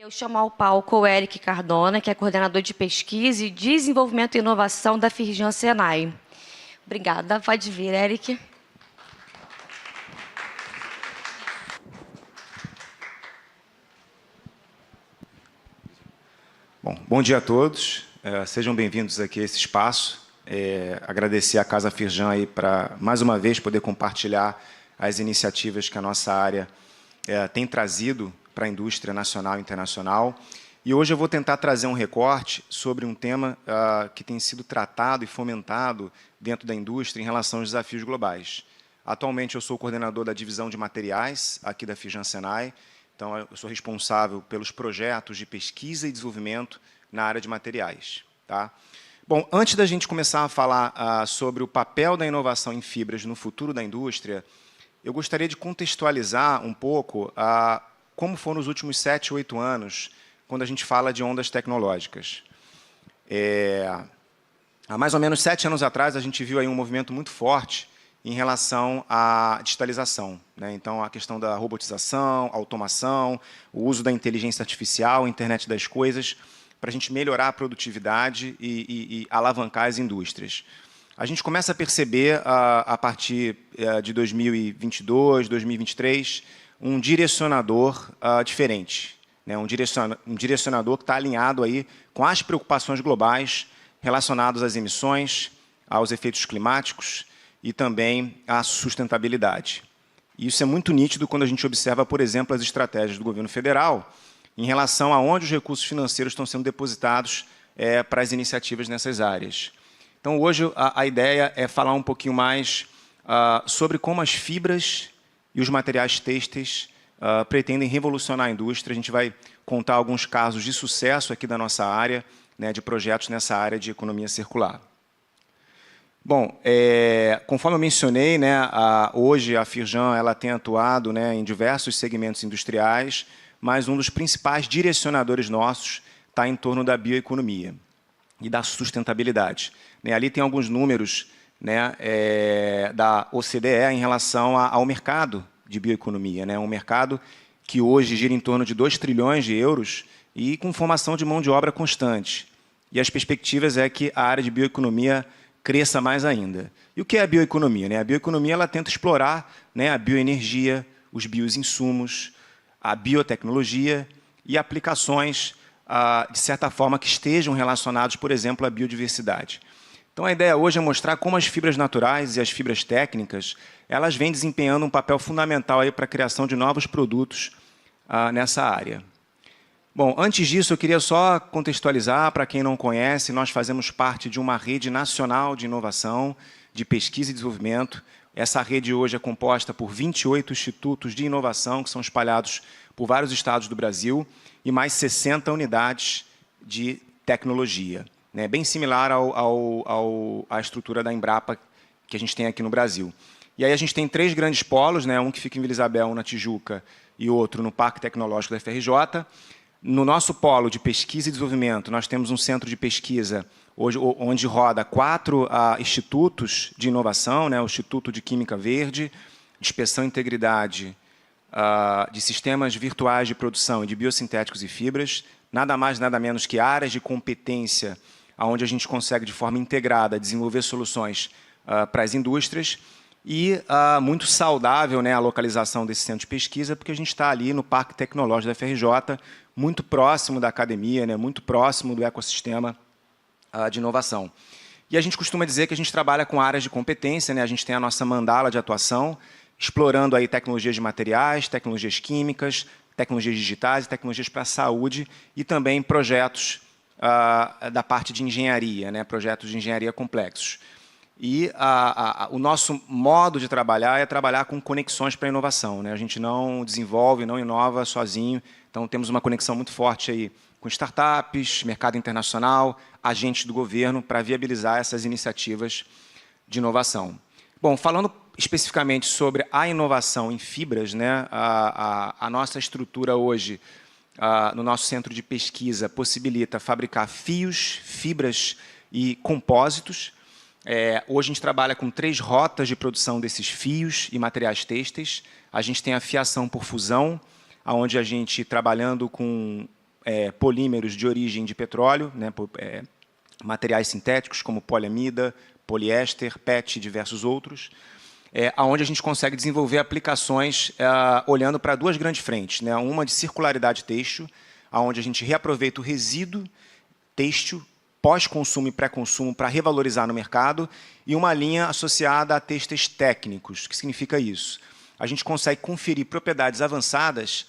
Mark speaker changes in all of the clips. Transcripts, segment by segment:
Speaker 1: Eu chamo ao palco o Eric Cardona, que é coordenador de pesquisa e desenvolvimento e inovação da Firjan Senai. Obrigada. Pode vir, Eric.
Speaker 2: Bom dia a todos. Sejam bem-vindos aqui a esse espaço. Agradecer à Casa Firjan aí para, mais uma vez, poder compartilhar as iniciativas que a nossa área tem trazido para a indústria nacional e internacional. E hoje eu vou tentar trazer um recorte sobre um tema que tem sido tratado e fomentado dentro da indústria em relação aos desafios globais. Atualmente, eu sou coordenador da divisão de materiais aqui da Firjan Senai. Então, eu sou responsável pelos projetos de pesquisa e desenvolvimento na área de materiais. Tá? Bom, antes da gente começar a falar sobre o papel da inovação em fibras no futuro da indústria, eu gostaria de contextualizar um pouco como foram os últimos 7, 8 anos, quando a gente fala de ondas tecnológicas. Há mais ou menos 7 anos atrás, a gente viu aí um movimento muito forte em relação à digitalização, né? Então, a questão da robotização, automação, o uso da inteligência artificial, internet das coisas, para a gente melhorar a produtividade e alavancar as indústrias. A gente começa a perceber, a partir de 2022, 2023, um direcionador diferente, né? Um direcionador que está alinhado aí com as preocupações globais relacionadas às emissões, aos efeitos climáticos, e também a sustentabilidade. E isso é muito nítido quando a gente observa, por exemplo, as estratégias do governo federal em relação a onde os recursos financeiros estão sendo depositados para as iniciativas nessas áreas. Então, hoje, a ideia é falar um pouquinho mais sobre como as fibras e os materiais têxteis pretendem revolucionar a indústria. A gente vai contar alguns casos de sucesso aqui da nossa área, né, de projetos nessa área de economia circular. Bom, conforme eu mencionei, né, hoje a Firjan ela tem atuado, né, em diversos segmentos industriais, mas um dos principais direcionadores nossos está em torno da bioeconomia e da sustentabilidade. Né, ali tem alguns números, né, da OCDE em relação ao mercado de bioeconomia, né, um mercado que hoje gira em torno de 2 trilhões de euros e com formação de mão de obra constante. E as perspectivas é que a área de bioeconomia cresça mais ainda. E o que é a bioeconomia? Né? A bioeconomia ela tenta explorar, né, a bioenergia, os bioinsumos, a biotecnologia e aplicações, de certa forma, que estejam relacionados, por exemplo, à biodiversidade. Então, a ideia hoje é mostrar como as fibras naturais e as fibras técnicas elas vêm desempenhando um papel fundamental para a criação de novos produtos nessa área. Bom, antes disso, eu queria só contextualizar, para quem não conhece, nós fazemos parte de uma rede nacional de inovação, de pesquisa e desenvolvimento. Essa rede hoje é composta por 28 institutos de inovação, que são espalhados por vários estados do Brasil, e mais 60 unidades de tecnologia, né? Bem similar à estrutura da Embrapa que a gente tem aqui no Brasil. E aí a gente tem 3 grandes polos, né? Um que fica em Vila Isabel, um na Tijuca, e outro no Parque Tecnológico da FRJ. No nosso polo de pesquisa e desenvolvimento, nós temos um centro de pesquisa hoje, onde roda 4 institutos de inovação, né? O Instituto de Química Verde, de Inspeção e Integridade de Sistemas Virtuais de Produção e de Biosintéticos e Fibras, nada mais, nada menos que áreas de competência onde a gente consegue, de forma integrada, desenvolver soluções para as indústrias. E muito saudável, né, a localização desse centro de pesquisa, porque a gente está ali no Parque Tecnológico da FRJ, muito próximo da academia, né, muito próximo do ecossistema de inovação. E a gente costuma dizer que a gente trabalha com áreas de competência, né, a gente tem a nossa mandala de atuação, explorando aí tecnologias de materiais, tecnologias químicas, tecnologias digitais e tecnologias para a saúde, e também projetos da parte de engenharia, né, projetos de engenharia complexos. E o nosso modo de trabalhar é trabalhar com conexões para a inovação, né? A gente não desenvolve, não inova sozinho. Então, temos uma conexão muito forte aí com startups, mercado internacional, agentes do governo, para viabilizar essas iniciativas de inovação. Bom, falando especificamente sobre a inovação em fibras, né? A nossa estrutura hoje, no nosso centro de pesquisa, possibilita fabricar fios, fibras e compósitos. Hoje a gente trabalha com 3 rotas de produção desses fios e materiais têxteis. A gente tem a fiação por fusão, onde a gente, trabalhando com polímeros de origem de petróleo, né, materiais sintéticos como poliamida, poliéster, PET e diversos outros, onde a gente consegue desenvolver aplicações olhando para duas grandes frentes, né? Uma de circularidade têxtil, onde a gente reaproveita o resíduo têxtil pós-consumo e pré-consumo para revalorizar no mercado, e uma linha associada a têxteis técnicos. O que significa isso? A gente consegue conferir propriedades avançadas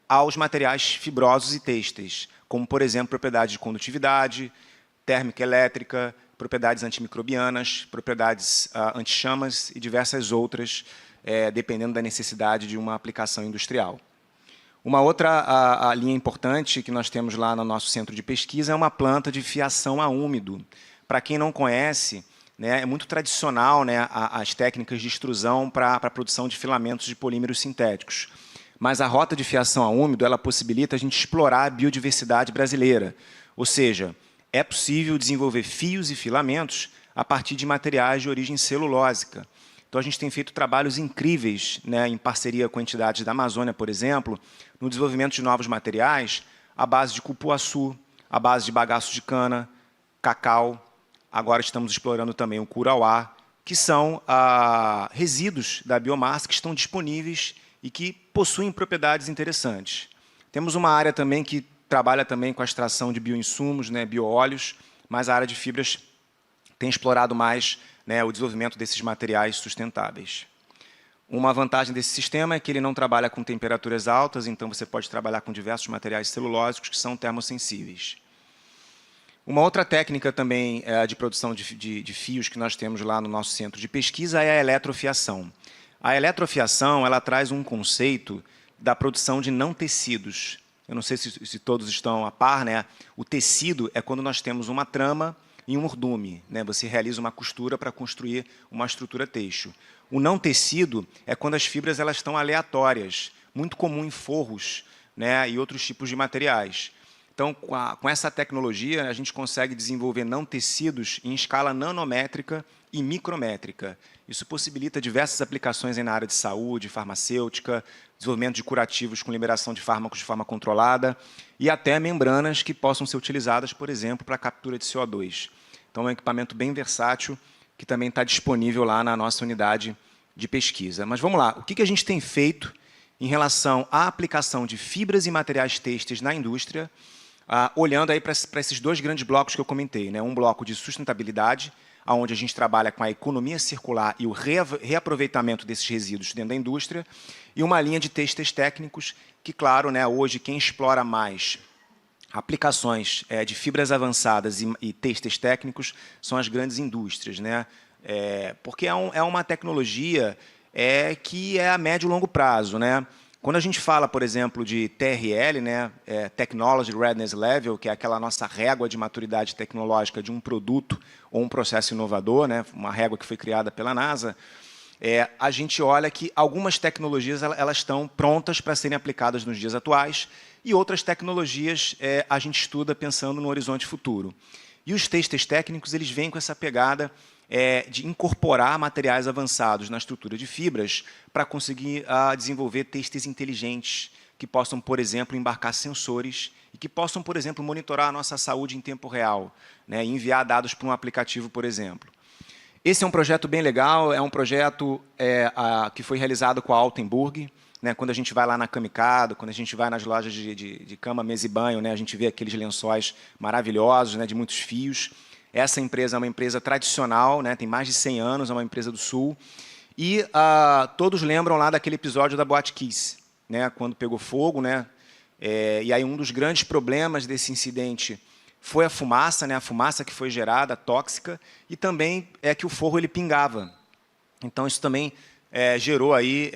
Speaker 2: aos materiais fibrosos e têxteis, como, por exemplo, propriedades de condutividade, térmica elétrica, propriedades antimicrobianas, propriedades anti-chamas e diversas outras, dependendo da necessidade de uma aplicação industrial. Uma outra linha importante que nós temos lá no nosso centro de pesquisa é uma planta de fiação a úmido. Para quem não conhece, né, é muito tradicional, né, as técnicas de extrusão para a produção de filamentos de polímeros sintéticos. Mas a rota de fiação a úmido ela possibilita a gente explorar a biodiversidade brasileira. Ou seja, é possível desenvolver fios e filamentos a partir de materiais de origem celulósica. Então, a gente tem feito trabalhos incríveis, né, em parceria com entidades da Amazônia, por exemplo, no desenvolvimento de novos materiais à base de cupuaçu, à base de bagaço de cana, cacau. Agora estamos explorando também o curauá, que são resíduos da biomassa que estão disponíveis e que possuem propriedades interessantes. Temos uma área também que trabalha também com a extração de bioinsumos, né, bioóleos, mas a área de fibras tem explorado mais, né, o desenvolvimento desses materiais sustentáveis. Uma vantagem desse sistema é que ele não trabalha com temperaturas altas, então você pode trabalhar com diversos materiais celulósicos que são termossensíveis. Uma outra técnica também de produção de fios que nós temos lá no nosso centro de pesquisa é a eletrofiação. A eletrofiação ela traz um conceito da produção de não tecidos. Eu não sei se todos estão a par, né? O tecido é quando nós temos uma trama e um urdume, né? Você realiza uma costura para construir uma estrutura têxtil. O não tecido é quando as fibras elas estão aleatórias, muito comum em forros, né, e outros tipos de materiais. Então, com essa tecnologia, a gente consegue desenvolver não tecidos em escala nanométrica e micrométrica. Isso possibilita diversas aplicações na área de saúde, farmacêutica, desenvolvimento de curativos com liberação de fármacos de forma controlada e até membranas que possam ser utilizadas, por exemplo, para a captura de CO2. Então, é um equipamento bem versátil que também está disponível lá na nossa unidade de pesquisa. Mas vamos lá, o que a gente tem feito em relação à aplicação de fibras e materiais têxteis na indústria, olhando aí para esses dois grandes blocos que eu comentei, né? Um bloco de sustentabilidade, onde a gente trabalha com a economia circular e o reaproveitamento desses resíduos dentro da indústria, e uma linha de têxteis técnicos, que, claro, né, hoje quem explora mais aplicações de fibras avançadas e têxteis técnicos são as grandes indústrias, né? Porque é uma tecnologia que é a médio e longo prazo, né? Quando a gente fala, por exemplo, de TRL, né, Technology Readiness Level, que é aquela nossa régua de maturidade tecnológica de um produto ou um processo inovador, né, uma régua que foi criada pela NASA, a gente olha que algumas tecnologias elas estão prontas para serem aplicadas nos dias atuais e outras tecnologias a gente estuda pensando no horizonte futuro. E os têxteis técnicos eles vêm com essa pegada de incorporar materiais avançados na estrutura de fibras para conseguir desenvolver têxteis inteligentes que possam, por exemplo, embarcar sensores e que possam, por exemplo, monitorar a nossa saúde em tempo real, né, e enviar dados para um aplicativo, por exemplo. Esse é um projeto bem legal, é um projeto que foi realizado com a Altenburg, né, quando a gente vai lá na Camicado, quando a gente vai nas lojas de cama, mesa e banho, né, a gente vê aqueles lençóis maravilhosos, né, de muitos fios. Essa empresa é uma empresa tradicional, né, tem mais de 100 anos, é uma empresa do Sul. E todos lembram lá daquele episódio da Boate Kiss, né, quando pegou fogo. Né, e aí um dos grandes problemas desse incidente foi a fumaça, né, a fumaça que foi gerada, tóxica, e também que o forro ele pingava. Então, isso também gerou aí,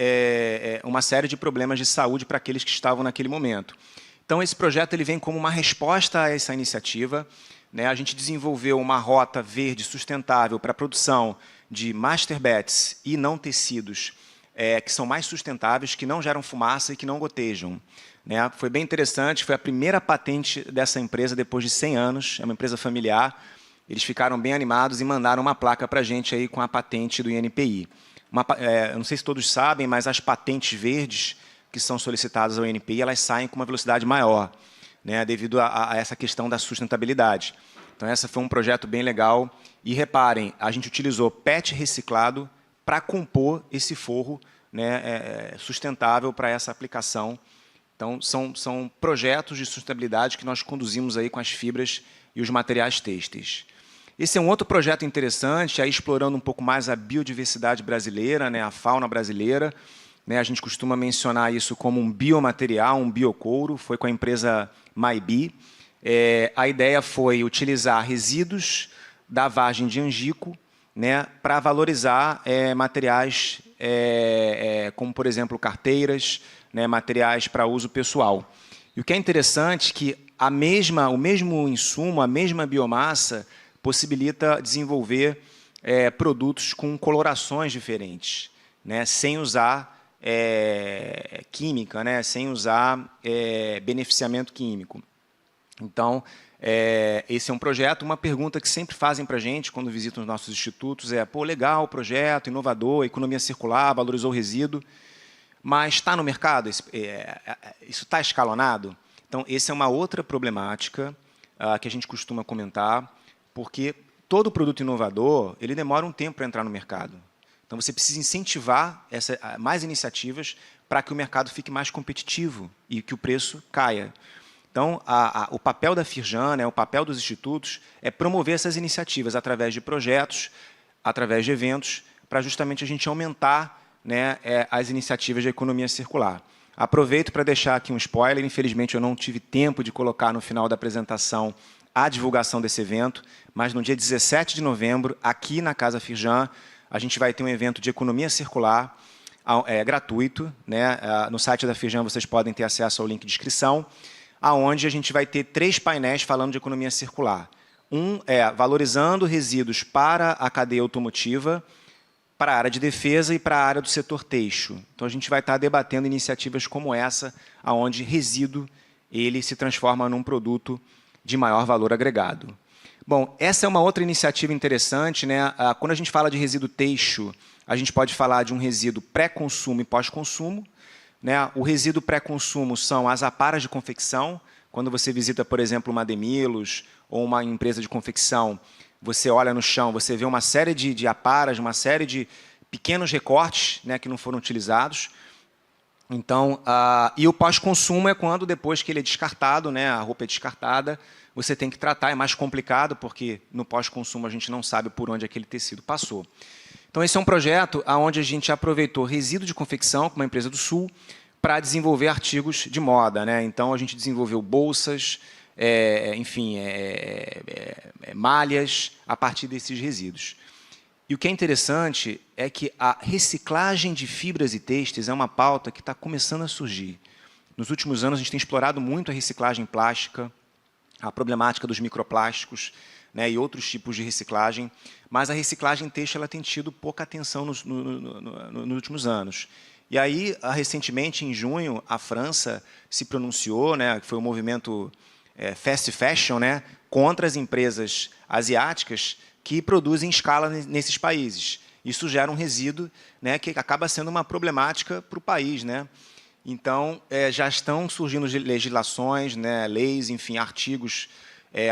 Speaker 2: uma série de problemas de saúde para aqueles que estavam naquele momento. Então, esse projeto ele vem como uma resposta a essa iniciativa. Né, a gente desenvolveu uma rota verde sustentável para a produção de master beds e não tecidos que são mais sustentáveis, que não geram fumaça e que não gotejam. Né, foi bem interessante, foi a primeira patente dessa empresa depois de 100 anos, é uma empresa familiar. Eles ficaram bem animados e mandaram uma placa para a gente aí com a patente do INPI. Não sei se todos sabem, mas as patentes verdes que são solicitadas ao INPI, elas saem com uma velocidade maior. né, devido a essa questão da sustentabilidade. Então, esse foi um projeto bem legal. E reparem, a gente utilizou PET reciclado para compor esse forro, né, sustentável para essa aplicação. Então, são projetos de sustentabilidade que nós conduzimos aí com as fibras e os materiais têxteis. Esse é um outro projeto interessante, aí explorando um pouco mais a biodiversidade brasileira, né, a fauna brasileira. Né, a gente costuma mencionar isso como um biomaterial, um biocouro, foi com a empresa Maibi. A ideia foi utilizar resíduos da vargem de angico, né, para valorizar materiais como, por exemplo, carteiras, né, materiais para uso pessoal. E o que é interessante é que o mesmo insumo, a mesma biomassa, possibilita desenvolver produtos com colorações diferentes, né, sem usar química, né, sem usar beneficiamento químico. Então, esse é um projeto. Uma pergunta que sempre fazem para a gente quando visitam os nossos institutos é: pô, legal o projeto, inovador, economia circular, valorizou o resíduo, mas está no mercado? Isso está escalonado? Então, essa é uma outra problemática que a gente costuma comentar, porque todo produto inovador ele demora um tempo para entrar no mercado. Então, você precisa incentivar mais iniciativas para que o mercado fique mais competitivo e que o preço caia. Então, o papel da Firjan, né, o papel dos institutos, é promover essas iniciativas através de projetos, através de eventos, para justamente a gente aumentar, né, as iniciativas de economia circular. Aproveito para deixar aqui um spoiler. Infelizmente, eu não tive tempo de colocar no final da apresentação a divulgação desse evento, mas no dia 17 de novembro, aqui na Casa Firjan, a gente vai ter um evento de economia circular gratuito. Né? No site da Firjan vocês podem ter acesso ao link de inscrição, aonde a gente vai ter 3 painéis falando de economia circular. Um é valorizando resíduos para a cadeia automotiva, para a área de defesa e para a área do setor têxtil. Então, a gente vai estar debatendo iniciativas como essa, onde resíduo ele se transforma num produto de maior valor agregado. Bom, essa é uma outra iniciativa interessante. Né? Quando a gente fala de resíduo têxtil, a gente pode falar de um resíduo pré-consumo e pós-consumo. Né? O resíduo pré-consumo são as aparas de confecção. Quando você visita, por exemplo, uma Demilos ou uma empresa de confecção, você olha no chão, você vê uma série de aparas, uma série de pequenos recortes, né, que não foram utilizados. Então, e o pós-consumo é quando, depois que ele é descartado, né, a roupa é descartada, você tem que tratar. É mais complicado, porque no pós-consumo a gente não sabe por onde aquele tecido passou. Então, esse é um projeto onde a gente aproveitou resíduo de confecção, com uma empresa do Sul, para desenvolver artigos de moda. Né? Então, a gente desenvolveu bolsas, enfim, malhas, a partir desses resíduos. E o que é interessante é que a reciclagem de fibras e têxteis é uma pauta que está começando a surgir. Nos últimos anos, a gente tem explorado muito a reciclagem plástica, a problemática dos microplásticos, né, e outros tipos de reciclagem, mas a reciclagem têxtil ela tem tido pouca atenção nos últimos anos. E aí, recentemente, em junho, a França se pronunciou, né, que foi um movimento fast fashion, né, contra as empresas asiáticas que produzem em escala nesses países. Isso gera um resíduo, né, que acaba sendo uma problemática para o país. Né? Então, já estão surgindo legislações, né, leis, enfim, artigos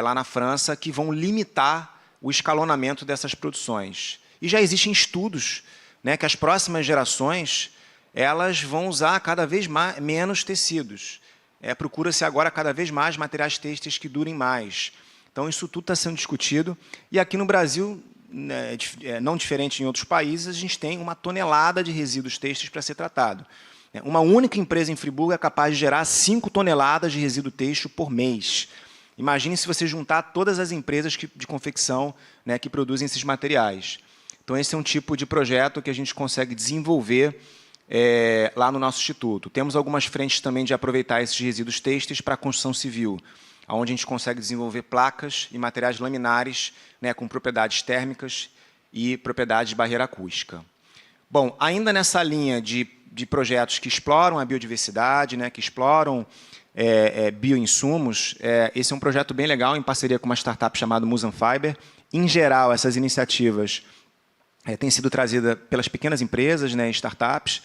Speaker 2: lá na França que vão limitar o escalonamento dessas produções. E já existem estudos, né, que as próximas gerações elas vão usar cada vez menos tecidos. Procura-se agora cada vez mais materiais têxteis que durem mais. Então, isso tudo está sendo discutido. E aqui no Brasil, não diferente em outros países, a gente tem 1 tonelada de resíduos têxteis para ser tratado. Uma única empresa em Friburgo é capaz de gerar 5 toneladas de resíduo têxtil por mês. Imagine se você juntar todas as empresas de confecção, né, que produzem esses materiais. Então, esse é um tipo de projeto que a gente consegue desenvolver lá no nosso instituto. Temos algumas frentes também de aproveitar esses resíduos têxteis para a construção civil, onde a gente consegue desenvolver placas e materiais laminares, né, com propriedades térmicas e propriedades de barreira acústica. Bom, ainda nessa linha de projetos que exploram a biodiversidade, né, que exploram bioinsumos, esse é um projeto bem legal, em parceria com uma startup chamada Musan Fiber. Em geral, essas iniciativas têm sido trazidas pelas pequenas empresas, né, startups.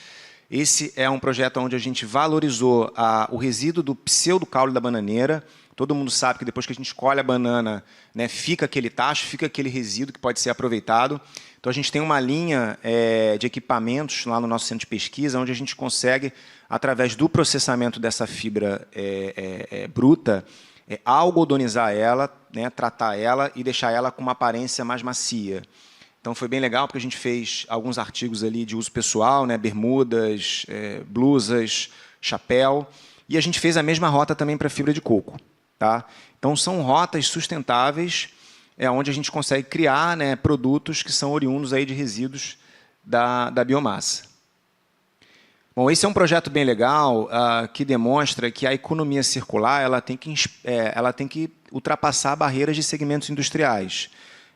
Speaker 2: Esse é um projeto onde a gente valorizou o resíduo do pseudocaule da bananeira. Todo mundo sabe que depois que a gente colhe a banana, né, fica aquele tacho, fica aquele resíduo que pode ser aproveitado. Então, a gente tem uma linha de equipamentos lá no nosso centro de pesquisa, onde a gente consegue, através do processamento dessa fibra bruta, algodonizar ela, né, tratar ela e deixar ela com uma aparência mais macia. Então, foi bem legal, porque a gente fez alguns artigos ali de uso pessoal, né, bermudas, blusas, chapéu, e a gente fez a mesma rota também para fibra de coco. Tá? Então, são rotas sustentáveis, onde a gente consegue criar, né, produtos que são oriundos aí de resíduos da biomassa. Bom, esse é um projeto bem legal que demonstra que a economia circular ela tem que ultrapassar barreiras de segmentos industriais.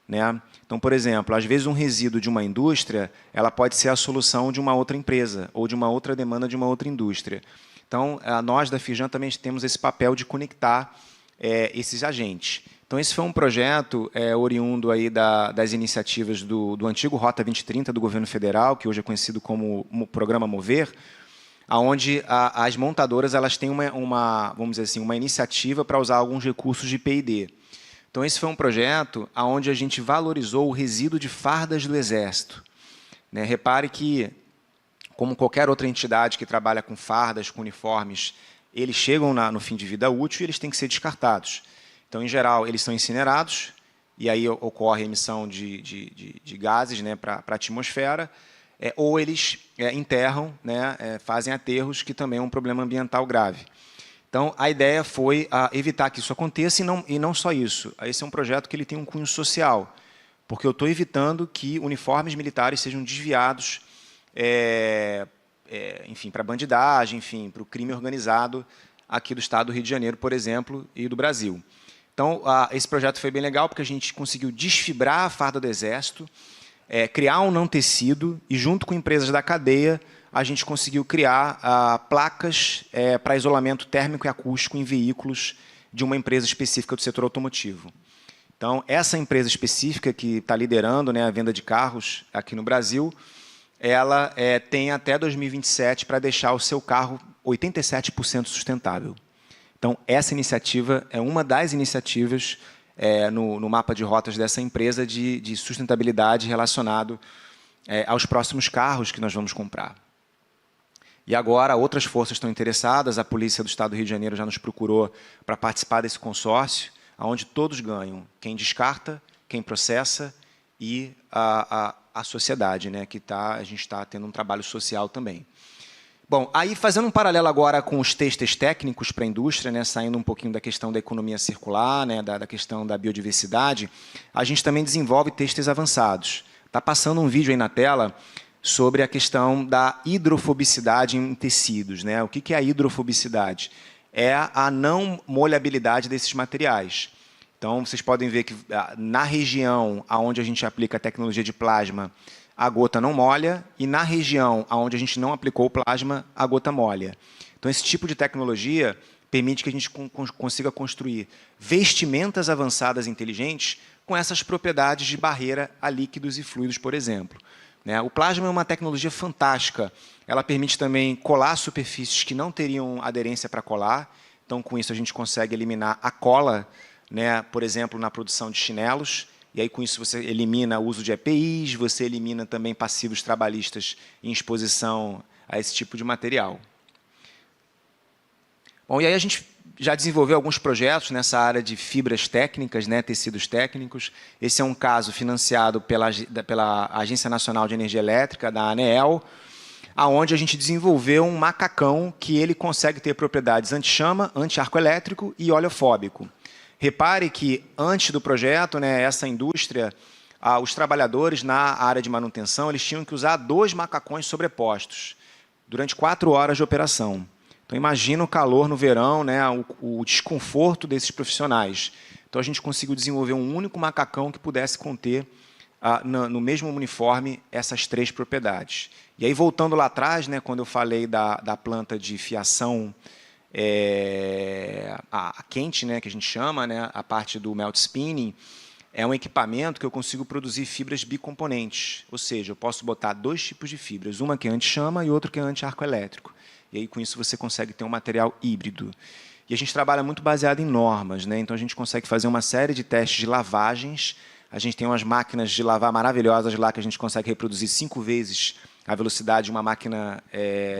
Speaker 2: Né? Então, por exemplo, às vezes um resíduo de uma indústria ela pode ser a solução de uma outra empresa ou de uma outra demanda de uma outra indústria. Então, nós da Firjan também temos esse papel de conectar esses agentes. Então, esse foi um projeto oriundo aí das iniciativas do antigo Rota 2030 do governo federal, que hoje é conhecido como Programa Mover, onde as montadoras elas têm vamos dizer assim, uma iniciativa para usar alguns recursos de P&D. Então, esse foi um projeto onde a gente valorizou o resíduo de fardas do Exército. Né? Repare que, como qualquer outra entidade que trabalha com fardas, com uniformes, eles chegam no fim de vida útil e eles têm que ser descartados. Então, em geral, eles são incinerados, e aí ocorre a emissão de gases, né, para a atmosfera, ou eles enterram, né, fazem aterros, que também é um problema ambiental grave. Então, a ideia foi evitar que isso aconteça, e não só isso. Esse é um projeto que ele tem um cunho social, porque eu estou evitando que uniformes militares sejam desviados enfim, para bandidagem, enfim, para o crime organizado aqui do estado do Rio de Janeiro, por exemplo, e do Brasil. Então, esse projeto foi bem legal, porque a gente conseguiu desfibrar a farda do Exército, criar um não tecido, e junto com empresas da cadeia, a gente conseguiu criar placas para isolamento térmico e acústico em veículos de uma empresa específica do setor automotivo. Então, essa empresa específica que está liderando, né, a venda de carros aqui no Brasil, ela tem até 2027 para deixar o seu carro 87% sustentável. Então, essa iniciativa é uma das iniciativas no mapa de rotas dessa empresa de sustentabilidade relacionado aos próximos carros que nós vamos comprar. E agora, outras forças estão interessadas, a Polícia do Estado do Rio de Janeiro já nos procurou para participar desse consórcio, onde todos ganham, quem descarta, quem processa e a sociedade, né, que a gente está tendo um trabalho social também. Bom, aí fazendo um paralelo agora com os testes técnicos para a indústria, né, saindo um pouquinho da questão da economia circular, né, da questão da biodiversidade, a gente também desenvolve testes avançados. Está passando um vídeo aí na tela sobre a questão da hidrofobicidade em tecidos. Né? O que é a hidrofobicidade? É a não molhabilidade desses materiais. Então, vocês podem ver que na região onde a gente aplica a tecnologia de plasma, a gota não molha, e na região onde a gente não aplicou o plasma, a gota molha. Então, esse tipo de tecnologia permite que a gente consiga construir vestimentas avançadas inteligentes com essas propriedades de barreira a líquidos e fluidos, por exemplo. O plasma é uma tecnologia fantástica. Ela permite também colar superfícies que não teriam aderência para colar. Então, com isso, a gente consegue eliminar a cola, né, por exemplo, na produção de chinelos. E aí, com isso, você elimina o uso de EPIs, você elimina também passivos trabalhistas em exposição a esse tipo de material. Bom, e aí a gente já desenvolveu alguns projetos nessa área de fibras técnicas, né, tecidos técnicos. Esse é um caso financiado pela Agência Nacional de Energia Elétrica, da ANEEL, onde a gente desenvolveu um macacão que ele consegue ter propriedades anti-chama, anti-arco elétrico e oleofóbico. Repare que, antes do projeto, né, essa indústria, os trabalhadores na área de manutenção eles tinham que usar 2 macacões sobrepostos durante 4 horas de operação. Então, imagina o calor no verão, né, o desconforto desses profissionais. Então, a gente conseguiu desenvolver um único macacão que pudesse conter, no mesmo uniforme, essas 3 propriedades. E aí, voltando lá atrás, né, quando eu falei da planta de fiação a quente, né, que a gente chama, né, a parte do melt spinning, é um equipamento que eu consigo produzir fibras bicomponentes, ou seja, eu posso botar 2 tipos de fibras, uma que é anti-chama e outra que é anti-arco elétrico. E aí, com isso, você consegue ter um material híbrido. E a gente trabalha muito baseado em normas, né? Então, a gente consegue fazer uma série de testes de lavagens. A gente tem umas máquinas de lavar maravilhosas lá que a gente consegue reproduzir 5 vezes a velocidade de uma máquina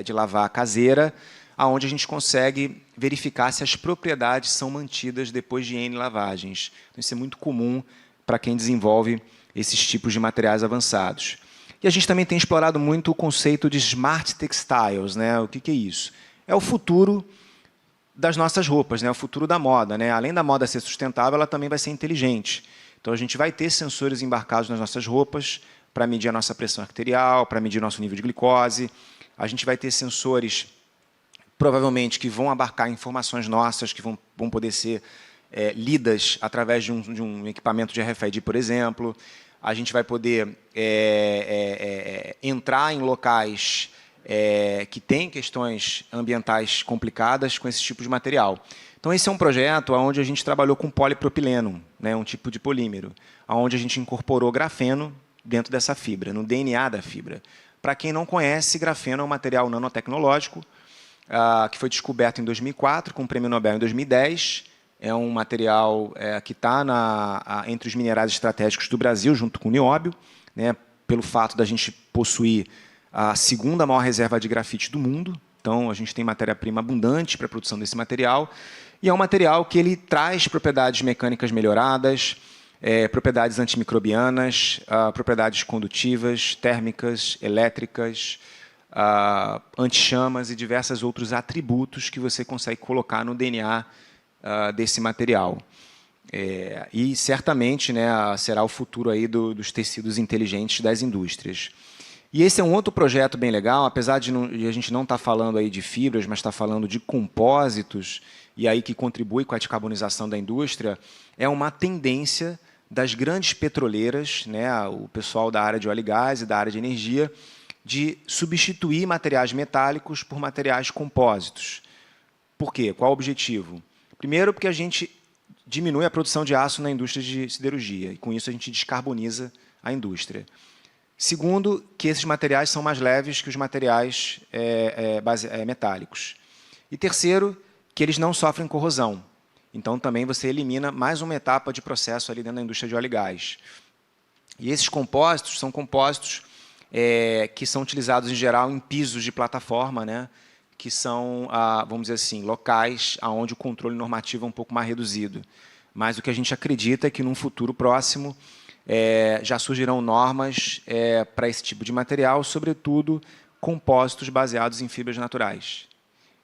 Speaker 2: de lavar caseira, onde a gente consegue verificar se as propriedades são mantidas depois de N lavagens. Então, isso é muito comum para quem desenvolve esses tipos de materiais avançados. E a gente também tem explorado muito o conceito de smart textiles, né? O que é isso? É o futuro das nossas roupas, né? O futuro da moda, né? Além da moda ser sustentável, ela também vai ser inteligente. Então, a gente vai ter sensores embarcados nas nossas roupas para medir a nossa pressão arterial, para medir nosso nível de glicose. A gente vai ter sensores, provavelmente, que vão abarcar informações nossas, que vão poder ser lidas através de um equipamento de RFID, por exemplo. A gente vai poder entrar em locais que têm questões ambientais complicadas com esse tipo de material. Então, esse é um projeto onde a gente trabalhou com polipropileno, né, um tipo de polímero, onde a gente incorporou grafeno dentro dessa fibra, no DNA da fibra. Para quem não conhece, grafeno é um material nanotecnológico que foi descoberto em 2004, com o Prêmio Nobel em 2010. É um material que está entre os minerais estratégicos do Brasil, junto com o nióbio, né, pelo fato da gente possuir a segunda maior reserva de grafite do mundo. Então, a gente tem matéria-prima abundante para a produção desse material. E é um material que ele traz propriedades mecânicas melhoradas, propriedades antimicrobianas, propriedades condutivas, térmicas, elétricas, anti-chamas e diversos outros atributos que você consegue colocar no DNA desse material. E, certamente, né, será o futuro aí dos tecidos inteligentes das indústrias. E esse é um outro projeto bem legal, apesar de a gente não estar falando aí de fibras, mas está falando de compósitos, e aí que contribui com a descarbonização da indústria, é uma tendência das grandes petroleiras, né, o pessoal da área de óleo e gás e da área de energia, de substituir materiais metálicos por materiais compósitos. Por quê? Qual o objetivo? Primeiro, porque a gente diminui a produção de aço na indústria de siderurgia, e com isso a gente descarboniza a indústria. Segundo, que esses materiais são mais leves que os materiais metálicos. E terceiro, que eles não sofrem corrosão. Então, também você elimina mais uma etapa de processo ali dentro da indústria de óleo e gás. E esses compósitos são compósitos que são utilizados, em geral, em pisos de plataforma, né, que são, vamos dizer assim, locais onde o controle normativo é um pouco mais reduzido. Mas o que a gente acredita é que, num futuro próximo, já surgirão normas para esse tipo de material, sobretudo compósitos baseados em fibras naturais.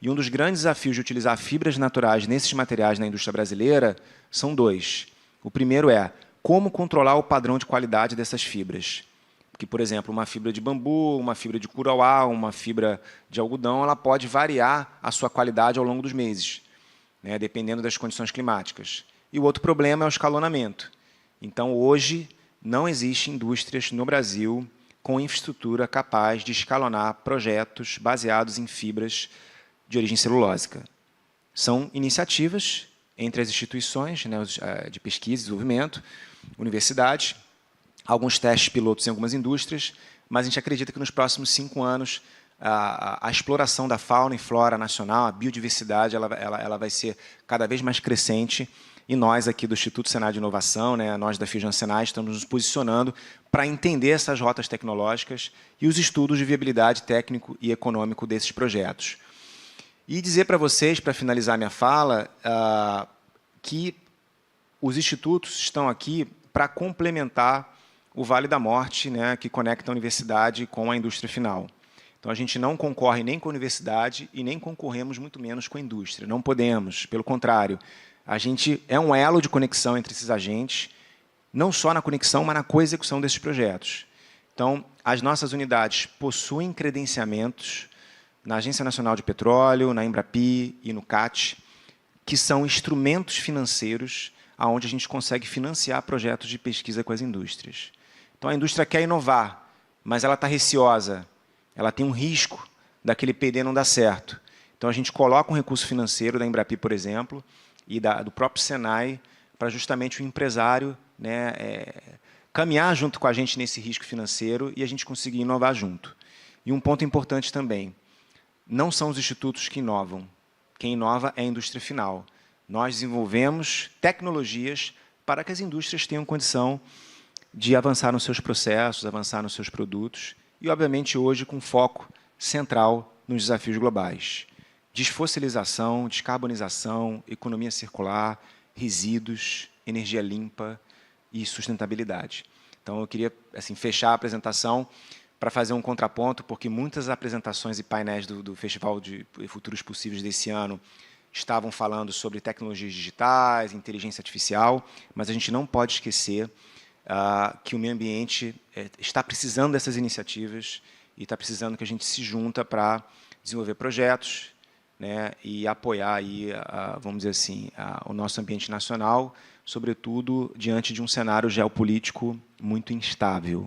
Speaker 2: E um dos grandes desafios de utilizar fibras naturais nesses materiais na indústria brasileira são 2. O primeiro é como controlar o padrão de qualidade dessas fibras. Porque, por exemplo, uma fibra de bambu, uma fibra de curauá, uma fibra de algodão, ela pode variar a sua qualidade ao longo dos meses, né, dependendo das condições climáticas. E o outro problema é o escalonamento. Então, hoje, não existe indústrias no Brasil com infraestrutura capaz de escalonar projetos baseados em fibras de origem celulósica. São iniciativas entre as instituições, né, de pesquisa e desenvolvimento, universidades, alguns testes pilotos em algumas indústrias, mas a gente acredita que nos próximos 5 anos a exploração da fauna e flora nacional, a biodiversidade, ela vai ser cada vez mais crescente. E nós aqui do Instituto Senai de Inovação, né, nós da Firjan Senai, estamos nos posicionando para entender essas rotas tecnológicas e os estudos de viabilidade técnico e econômico desses projetos. E dizer para vocês, para finalizar minha fala, que os institutos estão aqui para complementar o Vale da Morte, né, que conecta a universidade com a indústria final. Então, a gente não concorre nem com a universidade e nem concorremos muito menos com a indústria. Não podemos, pelo contrário. A gente é um elo de conexão entre esses agentes, não só na conexão, mas na coexecução desses projetos. Então, as nossas unidades possuem credenciamentos na Agência Nacional de Petróleo, na Embrapi e no CAT, que são instrumentos financeiros onde a gente consegue financiar projetos de pesquisa com as indústrias. Então, a indústria quer inovar, mas ela está receosa, ela tem um risco daquele P&D não dar certo. Então, a gente coloca um recurso financeiro da Embrapi, por exemplo, e do próprio Senai, para justamente o empresário né, caminhar junto com a gente nesse risco financeiro e a gente conseguir inovar junto. E um ponto importante também, não são os institutos que inovam. Quem inova é a indústria final. Nós desenvolvemos tecnologias para que as indústrias tenham condição de avançar nos seus processos, avançar nos seus produtos e, obviamente, hoje com foco central nos desafios globais. Desfossilização, descarbonização, economia circular, resíduos, energia limpa e sustentabilidade. Então, eu queria assim, fechar a apresentação para fazer um contraponto, porque muitas apresentações e painéis do Festival de Futuros Possíveis desse ano estavam falando sobre tecnologias digitais, inteligência artificial, mas a gente não pode esquecer que o meio ambiente está precisando dessas iniciativas e está precisando que a gente se junta para desenvolver projetos, né, e apoiar aí, vamos dizer assim, o nosso ambiente nacional, sobretudo diante de um cenário geopolítico muito instável,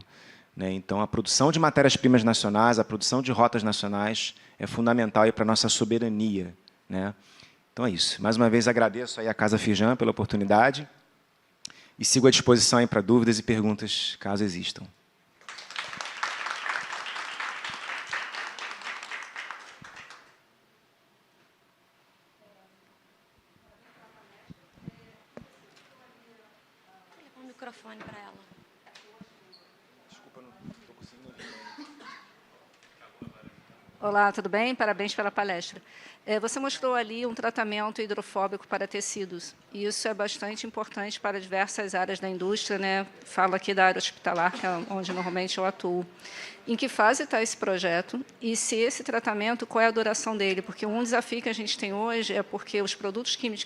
Speaker 2: né? Então, a produção de matérias-primas nacionais, a produção de rotas nacionais é fundamental para a nossa soberania, né? Então, é isso. Mais uma vez, agradeço aí à Casa Firjan pela oportunidade e sigo à disposição aí para dúvidas e perguntas, caso existam.
Speaker 1: O microfone para ela.
Speaker 2: Desculpa, não estou conseguindo ouvir.
Speaker 3: Olá, tudo bem? Parabéns pela palestra. Você mostrou ali um tratamento hidrofóbico para tecidos. E isso é bastante importante para diversas áreas da indústria, né? Falo aqui da área hospitalar, que é onde normalmente eu atuo. Em que fase está esse projeto? E se esse tratamento, qual é a duração dele? Porque um desafio que a gente tem hoje é porque os produtos químicos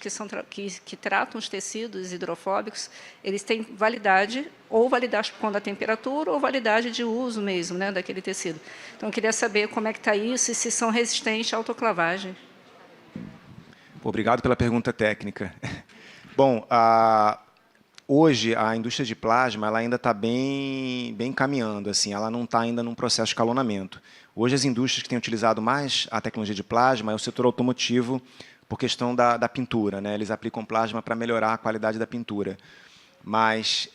Speaker 3: que tratam os tecidos hidrofóbicos, eles têm validade, ou validade por conta da temperatura, ou validade de uso mesmo, né, daquele tecido. Então, eu queria saber como é que está isso e se são resistentes à autoclavagem.
Speaker 2: Obrigado pela pergunta técnica. Bom, hoje a indústria de plasma ela ainda está bem caminhando, assim, ela não está ainda num processo de escalonamento. Hoje as indústrias que têm utilizado mais a tecnologia de plasma é o setor automotivo, por questão da pintura, né? Eles aplicam plasma para melhorar a qualidade da pintura. Mas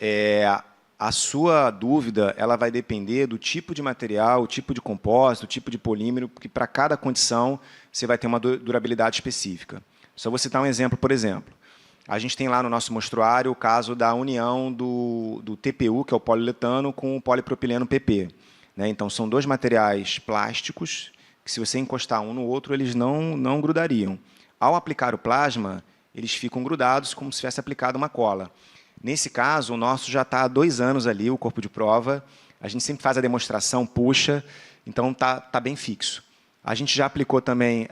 Speaker 2: a sua dúvida ela vai depender do tipo de material, o tipo de compósito, o tipo de polímero, porque para cada condição você vai ter uma durabilidade específica. Só vou citar um exemplo, por exemplo. A gente tem lá no nosso mostruário o caso da união do TPU, que é o poliuretano, com o polipropileno PP. Né? Então, são dois materiais plásticos que, se você encostar um no outro, eles não grudariam. Ao aplicar o plasma, eles ficam grudados como se tivesse aplicado uma cola. Nesse caso, o nosso já está há 2 anos ali, o corpo de prova. A gente sempre faz a demonstração, puxa, então está bem fixo. A gente já aplicou também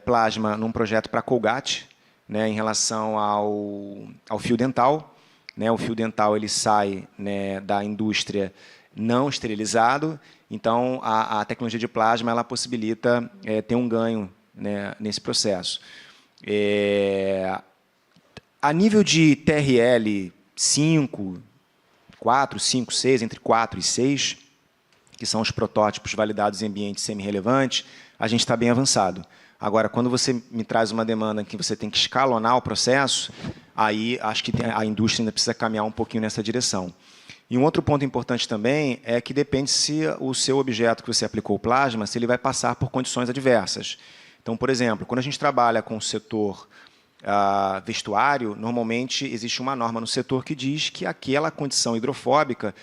Speaker 2: plasma num projeto para Colgate, né, em relação ao fio dental. Né, o fio dental ele sai, né, da indústria não esterilizado, então a tecnologia de plasma ela possibilita ter um ganho, né, nesse processo. A nível de TRL 5, 4, 5, 6, entre 4 e 6, que são os protótipos validados em ambiente semi-relevante, a gente está bem avançado. Agora, quando você me traz uma demanda que você tem que escalonar o processo, aí acho que a indústria ainda precisa caminhar um pouquinho nessa direção. E um outro ponto importante também é que depende se o seu objeto que você aplicou o plasma, se ele vai passar por condições adversas. Então, por exemplo, quando a gente trabalha com o setor vestuário, normalmente existe uma norma no setor que diz que aquela condição hidrofóbica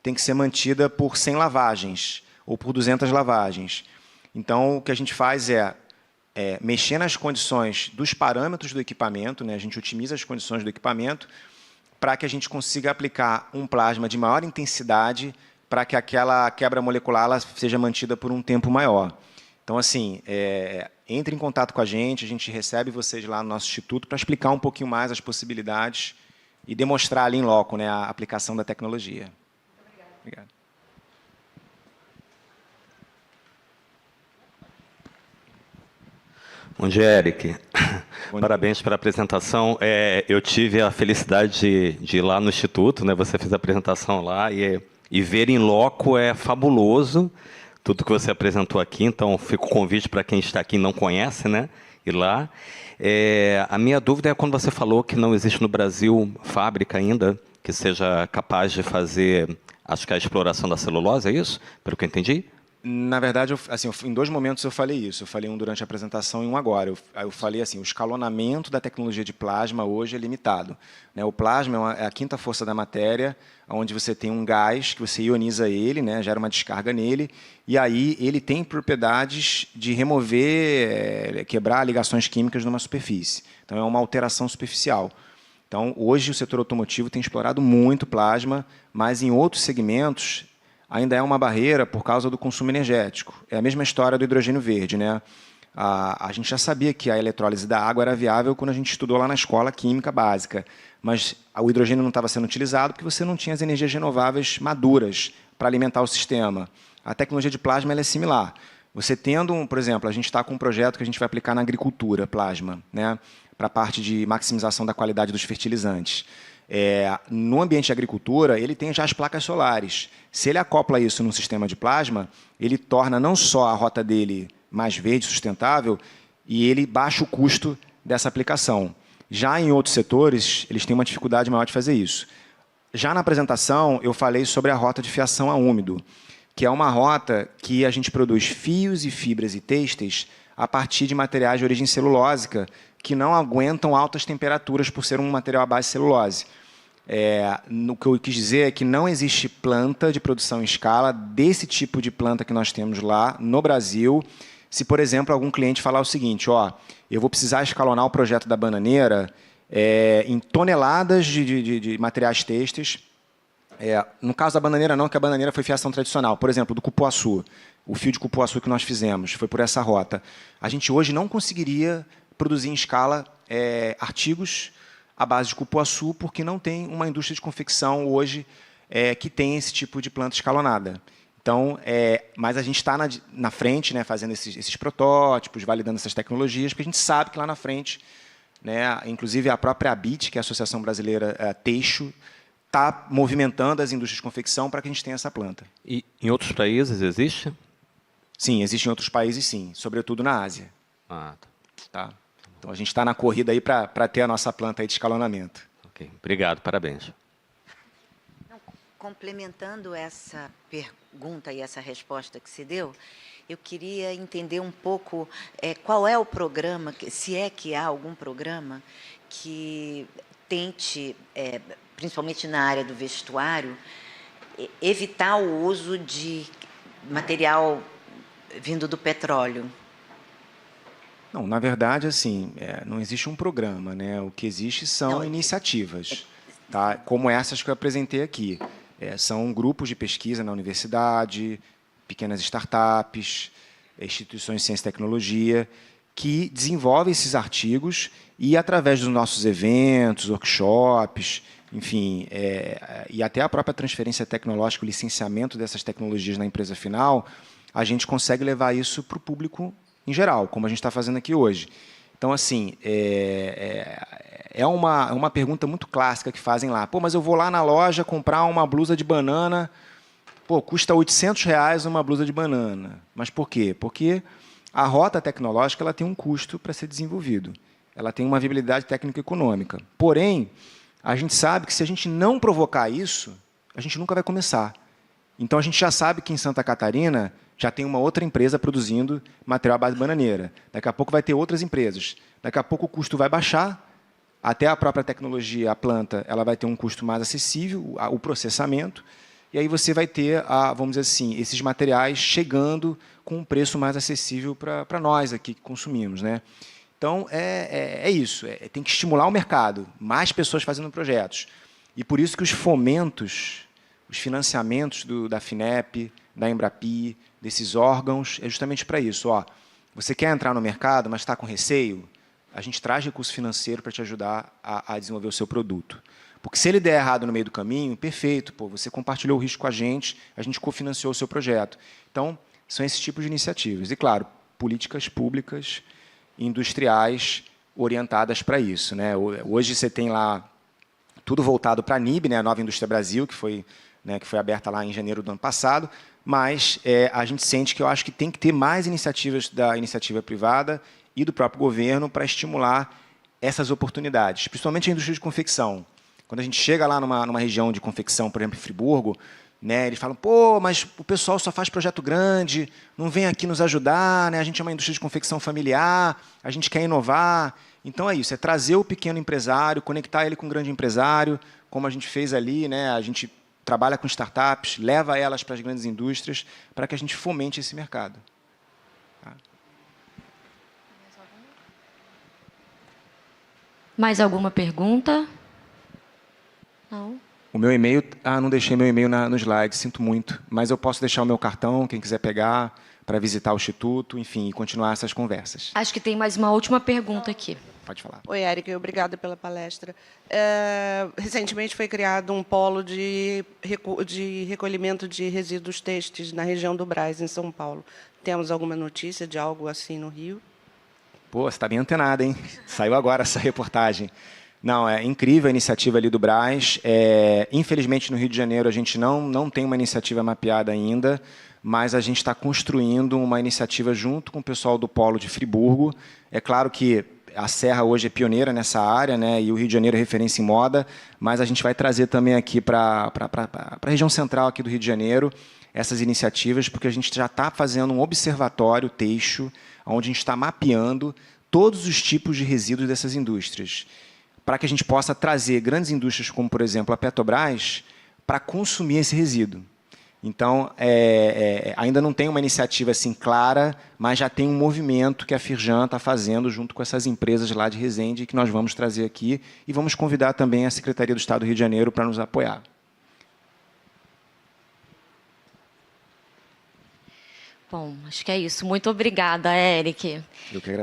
Speaker 2: tem que ser mantida por 100 lavagens ou por 200 lavagens. Então, o que a gente faz é mexer nas condições dos parâmetros do equipamento, né? A gente otimiza as condições do equipamento para que a gente consiga aplicar um plasma de maior intensidade para que aquela quebra molecular ela seja mantida por um tempo maior. Então, assim, entre em contato com a gente recebe vocês lá no nosso instituto para explicar um pouquinho mais as possibilidades e demonstrar ali em loco, né, a aplicação da tecnologia. Obrigado.
Speaker 4: Bom dia, Eric. Parabéns pela apresentação. Eu tive a felicidade de ir lá no Instituto, né? Você fez a apresentação lá e ver em loco é fabuloso tudo que você apresentou aqui. Então, fica o convite para quem está aqui e não conhece, né? Ir lá. A minha dúvida é quando você falou que não existe no Brasil fábrica ainda que seja capaz de fazer, acho que a exploração da celulose, é isso? Pelo que eu entendi?
Speaker 2: Na verdade, em 2 momentos eu falei isso. Eu falei um durante a apresentação e um agora. Eu falei assim, o escalonamento da tecnologia de plasma hoje é limitado, né? O plasma é a quinta força da matéria, onde você tem um gás que você ioniza ele, né? Gera uma descarga nele, e aí ele tem propriedades de remover, quebrar ligações químicas numa superfície. Então, é uma alteração superficial. Então, hoje o setor automotivo tem explorado muito plasma, mas em outros segmentos ainda é uma barreira por causa do consumo energético. É a mesma história do hidrogênio verde, né? A gente já sabia que a eletrólise da água era viável quando a gente estudou lá na escola química básica, mas o hidrogênio não estava sendo utilizado porque você não tinha as energias renováveis maduras para alimentar o sistema. A tecnologia de plasma ela é similar. Você tendo, por exemplo, a gente está com um projeto que a gente vai aplicar na agricultura, plasma, né? Para a parte de maximização da qualidade dos fertilizantes. No ambiente de agricultura, ele tem já as placas solares. Se ele acopla isso num sistema de plasma, ele torna não só a rota dele mais verde, sustentável, e ele baixa o custo dessa aplicação. Já em outros setores, eles têm uma dificuldade maior de fazer isso. Já na apresentação, eu falei sobre a rota de fiação a úmido, que é uma rota que a gente produz fios e fibras e têxteis a partir de materiais de origem celulósica que não aguentam altas temperaturas por ser um material à base de celulose. O que eu quis dizer é que não existe planta de produção em escala desse tipo de planta que nós temos lá no Brasil. Se, por exemplo, algum cliente falar o seguinte, eu vou precisar escalonar o projeto da bananeira em toneladas de materiais têxteis. No caso da bananeira não, que a bananeira foi fiação tradicional. Por exemplo, do cupuaçu, o fio de cupuaçu que nós fizemos foi por essa rota. A gente hoje não conseguiria produzir em escala artigos à base de cupuaçu, porque não tem uma indústria de confecção hoje que tem esse tipo de planta escalonada. Então, mas a gente está na frente, né, fazendo esses protótipos, validando essas tecnologias, porque a gente sabe que lá na frente, né, inclusive a própria ABIT, que é a Associação Brasileira Teixo, está movimentando as indústrias de confecção para que a gente tenha essa planta.
Speaker 4: E em outros países existe?
Speaker 2: Sim, existe em outros países, sim, sobretudo na Ásia. Tá? Então, a gente está na corrida aí para ter a nossa planta aí de escalonamento.
Speaker 4: Ok, obrigado, parabéns.
Speaker 5: Complementando essa pergunta e essa resposta que se deu, eu queria entender um pouco qual é o programa, se é que há algum programa que tente, principalmente na área do vestuário, evitar o uso de material vindo do petróleo.
Speaker 2: Não, na verdade, assim, não existe um programa, né? O que existe são iniciativas, tá? Como essas que eu apresentei aqui. São grupos de pesquisa na universidade, pequenas startups, instituições de ciência e tecnologia, que desenvolvem esses artigos e, através dos nossos eventos, workshops, enfim, e até a própria transferência tecnológica, o licenciamento dessas tecnologias na empresa final, a gente consegue levar isso para o público em geral, como a gente está fazendo aqui hoje. Então, assim, é uma pergunta muito clássica que fazem lá. Mas eu vou lá na loja comprar uma blusa de banana, custa R$800 uma blusa de banana. Mas por quê? Porque a rota tecnológica ela tem um custo para ser desenvolvido. Ela tem uma viabilidade técnico-econômica. Porém, a gente sabe que se a gente não provocar isso, a gente nunca vai começar. Então, a gente já sabe que em Santa Catarina já tem uma outra empresa produzindo material à base de bananeira. Daqui a pouco vai ter outras empresas. Daqui a pouco o custo vai baixar, até a própria tecnologia, a planta, ela vai ter um custo mais acessível, o processamento, e aí você vai ter, vamos dizer assim, esses materiais chegando com um preço mais acessível para nós aqui que consumimos, né? Então, é isso. Tem que estimular o mercado, mais pessoas fazendo projetos. E por isso que os fomentos, os financiamentos da FINEP, da Embrapi, desses órgãos, é justamente para isso. Você quer entrar no mercado, mas está com receio? A gente traz recurso financeiro para te ajudar a desenvolver o seu produto. Porque se ele der errado no meio do caminho, perfeito, você compartilhou o risco com a gente cofinanciou o seu projeto. Então, são esses tipos de iniciativas. E, claro, políticas públicas, industriais, orientadas para isso, né? Hoje você tem lá tudo voltado para a NIB, né, a Nova Indústria Brasil, que foi aberta lá em janeiro do ano passado, mas a gente sente que eu acho que tem que ter mais iniciativas da iniciativa privada e do próprio governo para estimular essas oportunidades, principalmente a indústria de confecção. Quando a gente chega lá numa região de confecção, por exemplo, em Friburgo, né, eles falam, pô, mas o pessoal só faz projeto grande, não vem aqui nos ajudar, né, a gente é uma indústria de confecção familiar, a gente quer inovar. Então é isso, é trazer o pequeno empresário, conectar ele com o grande empresário, como a gente fez ali, né, a gente trabalha com startups, leva elas para as grandes indústrias, para que a gente fomente esse mercado. Tá?
Speaker 1: Mais alguma pergunta? Não?
Speaker 2: O meu e-mail... Ah, não deixei meu e-mail no slide, sinto muito. Mas eu posso deixar o meu cartão, quem quiser pegar, para visitar o Instituto, enfim, e continuar essas conversas.
Speaker 1: Acho que tem mais uma última pergunta aqui.
Speaker 2: Pode falar.
Speaker 6: Oi, Érica, obrigada pela palestra. Recentemente foi criado um polo de recolhimento de resíduos têxteis na região do Brás, em São Paulo. Temos alguma notícia de algo assim no Rio?
Speaker 2: Pô, você está bem antenada, hein? Saiu agora essa reportagem. Não, é incrível a iniciativa ali do Brás. Infelizmente, no Rio de Janeiro, a gente não tem uma iniciativa mapeada ainda, mas a gente está construindo uma iniciativa junto com o pessoal do Polo de Friburgo. É claro que a Serra hoje é pioneira nessa área, né, e o Rio de Janeiro é referência em moda, mas a gente vai trazer também aqui para a região central aqui do Rio de Janeiro essas iniciativas, porque a gente já está fazendo um observatório têxtil, onde a gente está mapeando todos os tipos de resíduos dessas indústrias, para que a gente possa trazer grandes indústrias, como, por exemplo, a Petrobras, para consumir esse resíduo. Então, ainda não tem uma iniciativa assim clara, mas já tem um movimento que a Firjan está fazendo junto com essas empresas lá de Resende, que nós vamos trazer aqui, e vamos convidar também a Secretaria do Estado do Rio de Janeiro para nos apoiar.
Speaker 1: Bom, acho que é isso. Muito obrigada, Eric.
Speaker 2: Eu que agradeço.